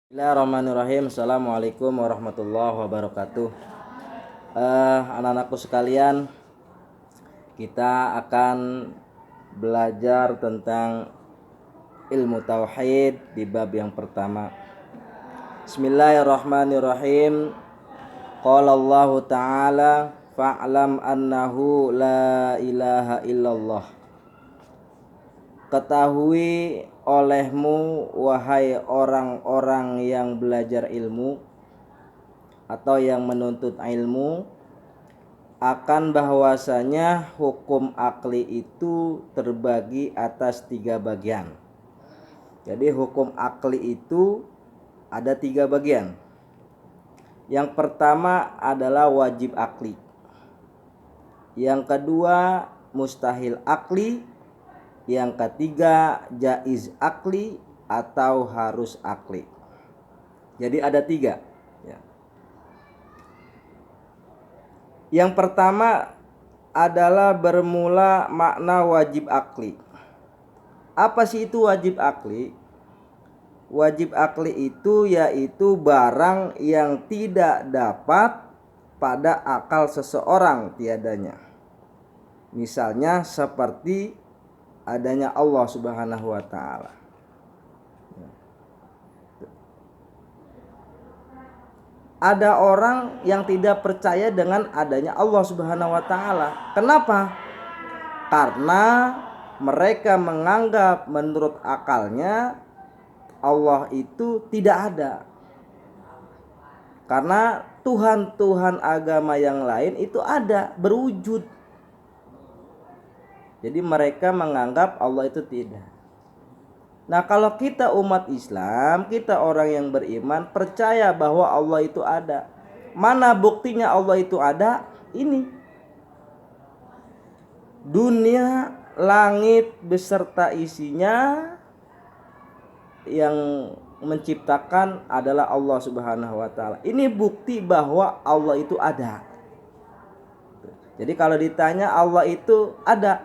Bismillahirrahmanirrahim. Assalamualaikum warahmatullahi wabarakatuh. Anak-anakku sekalian, kita akan belajar tentang ilmu tauhid di bab yang pertama. Bismillahirrahmanirrahim. Qala Allah Ta'ala fa'lam annahu la ilaha illallah. Ketahui olehmu wahai orang-orang yang belajar ilmu atau yang menuntut ilmu akan bahwasanya hukum akli itu terbagi atas 3 bagian. Jadi hukum akli itu ada 3 bagian. Yang pertama adalah wajib akli. Yang kedua mustahil akli. Yang ketiga jaiz akli atau harus akli. Jadi ada 3 ya. Yang pertama adalah bermula makna wajib akli. Apa sih itu wajib akli? Wajib akli itu yaitu barang yang tidak dapat pada akal seseorang tiadanya. Misalnya seperti adanya Allah Subhanahu wa Ta'ala. Ada orang yang tidak percaya dengan adanya Allah Subhanahu wa Ta'ala. Kenapa? Karena mereka menganggap menurut akalnya Allah itu tidak ada. Karena Tuhan-Tuhan agama yang lain itu ada, berwujud. Jadi mereka menganggap Allah itu tidak. Nah, kalau kita umat Islam, kita orang yang beriman, percaya bahwa Allah itu ada. Mana buktinya Allah itu ada? Ini. Dunia, langit beserta isinya yang menciptakan adalah Allah Subhanahu wa Ta'ala. Ini bukti bahwa Allah itu ada. Jadi kalau ditanya Allah itu ada.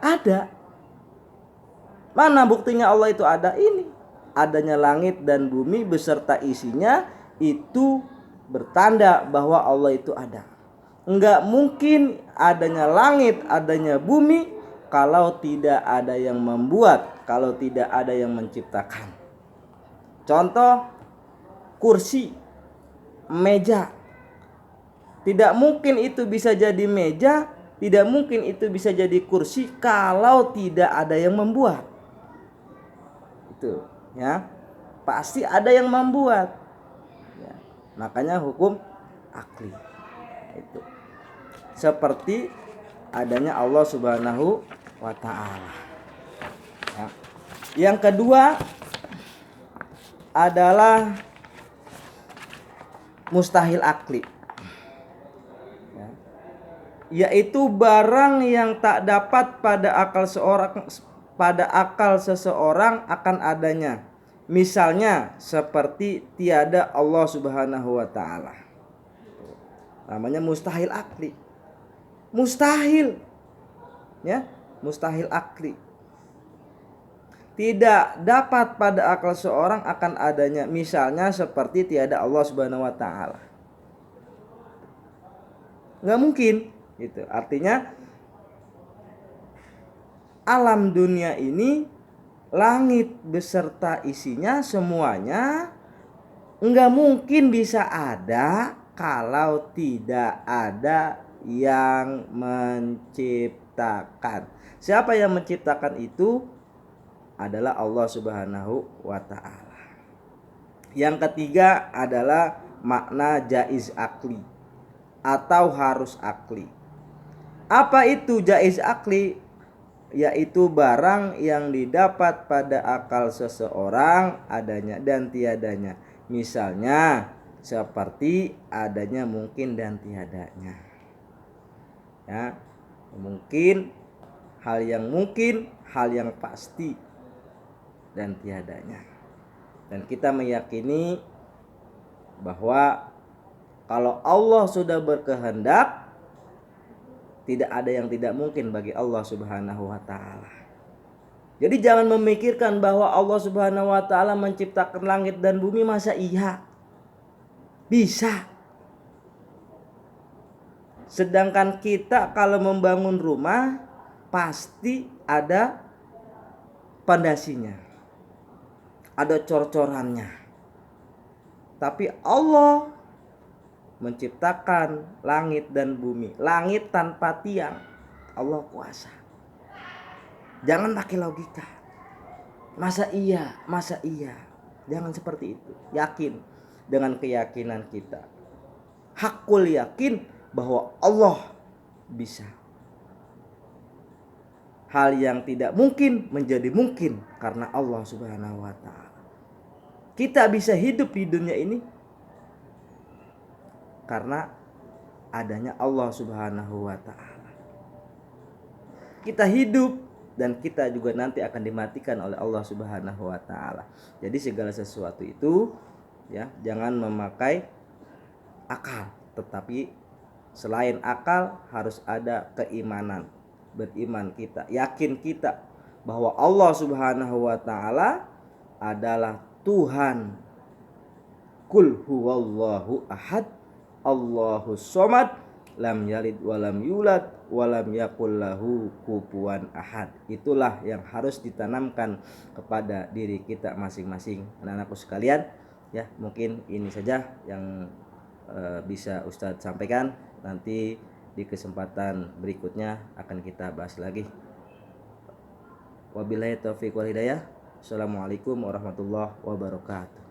Mana buktinya Allah itu ada? Ini. Adanya langit dan bumi beserta isinya itu bertanda bahwa Allah itu ada. Enggak mungkin adanya langit, adanya bumi kalau tidak ada yang membuat, kalau tidak ada yang menciptakan. Contoh kursi, meja. Tidak mungkin itu bisa jadi meja, tidak mungkin itu bisa jadi kursi kalau tidak ada yang membuat. Itu ya. Pasti ada yang membuat. Ya. Makanya hukum akli. Itu. Seperti adanya Allah Subhanahu wa Ta'ala. Ya. Yang kedua adalah mustahil akli. Yaitu barang yang tak dapat pada akal seseorang akan adanya. Misalnya seperti tiada Allah Subhanahu wa Ta'ala. Namanya mustahil akli. Mustahil. Ya, mustahil akli. Tidak dapat pada akal seorang akan adanya. Misalnya seperti tiada Allah Subhanahu wa Ta'ala. Enggak mungkin. Gitu. Artinya alam dunia ini, langit beserta isinya semuanya enggak mungkin bisa ada kalau tidak ada yang menciptakan. Siapa yang menciptakan itu? Adalah Allah Subhanahu wa Ta'ala. Yang ketiga adalah makna jaiz akli atau harus akli. Apa itu jaiz akli? Yaitu barang yang didapat pada akal seseorang adanya dan tiadanya. Misalnya seperti adanya mungkin dan tiadanya. Ya, mungkin, hal yang pasti dan tiadanya. Dan kita meyakini bahwa kalau Allah sudah berkehendak, tidak ada yang tidak mungkin bagi Allah Subhanahu wa Ta'ala. Jadi jangan memikirkan bahwa Allah Subhanahu wa taala menciptakan langit dan bumi, masa iya? Bisa. Sedangkan kita kalau membangun rumah pasti ada pondasinya, ada cor-corannya. Tapi Allah menciptakan langit dan bumi, langit tanpa tiang. Allah kuasa. Jangan pakai logika. Masa iya? Jangan seperti itu. Yakin dengan keyakinan kita. Hakul yakin bahwa Allah bisa. Hal yang tidak mungkin menjadi mungkin karena Allah Subhanahu wa taala. Kita bisa hidup di dunia ini karena adanya Allah Subhanahu wa taala. Kita hidup dan kita juga nanti akan dimatikan oleh Allah Subhanahu wa taala. Jadi segala sesuatu itu ya, jangan memakai akal, tetapi selain akal harus ada keimanan. Beriman kita, yakin kita bahwa Allah Subhanahu wa taala adalah Tuhan. Qul huwallahu ahad, Allahus somad, lam yalid walam yulad walam yakul lahu kufuwan ahad. Itulah yang harus ditanamkan kepada diri kita masing-masing. Anak-anakku sekalian, ya mungkin ini saja yang bisa Ustadz sampaikan. Nanti di kesempatan berikutnya akan kita bahas lagi. Wabillahi taufiq wal hidayah. Assalamualaikum warahmatullahi wabarakatuh.